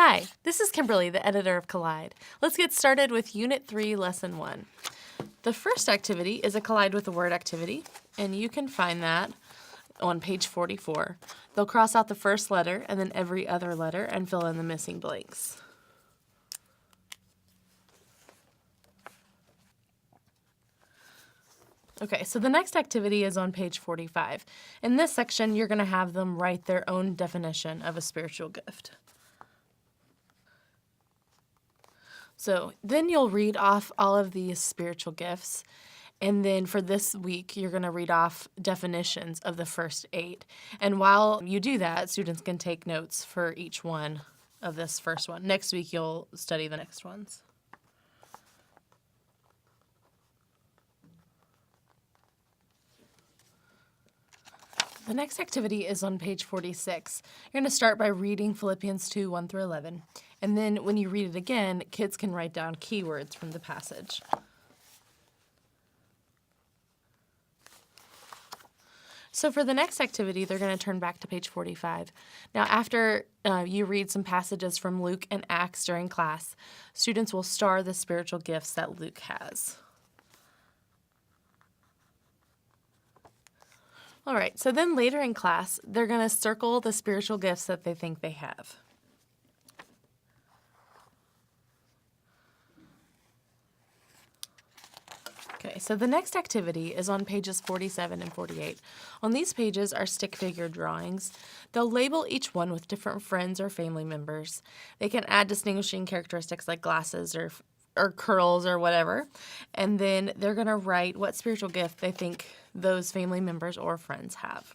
Hi, this is Kimberly, the editor of Collide. Let's get started with Unit 3, Lesson 1. The first activity is a Collide with a Word activity, and you can find that on page 44. They'll cross out the first letter and then every other letter and fill in the missing blanks. Okay, so the next activity is on page 45. In this section, you're going to have them write their own definition of a spiritual gift. So then you'll read off all of these spiritual gifts. And then for this week, you're going to read off definitions of the first 8. And while you do that, students can take notes for each one of this first one. Next week, you'll study the next ones. The next activity is on page 46. You're going to start by reading Philippians 2, 1 through 11. And then when you read it again, kids can write down keywords from the passage. So for the next activity, they're going to turn back to page 45. Now, after you read some passages from Luke and Acts during class, students will star the spiritual gifts that Luke has. All right, so then later in class, they're going to circle the spiritual gifts that they think they have. Okay, so the next activity is on pages 47 and 48. On these pages are stick figure drawings. They'll label each one with different friends or family members. They can add distinguishing characteristics like glasses or curls or whatever. And then they're going to write what spiritual gift they think those family members or friends have.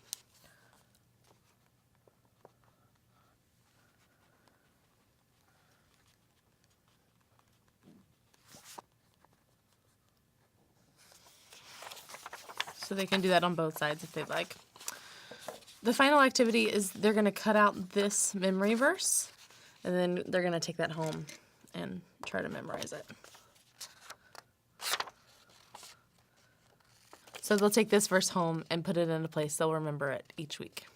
So they can do that on both sides if they'd like. The final activity is they're going to cut out this memory verse, and then they're going to take that home and try to memorize it. So they'll take this verse home and put it in a place they'll remember it each week.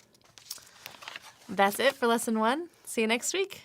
That's it for Lesson 1. See you next week.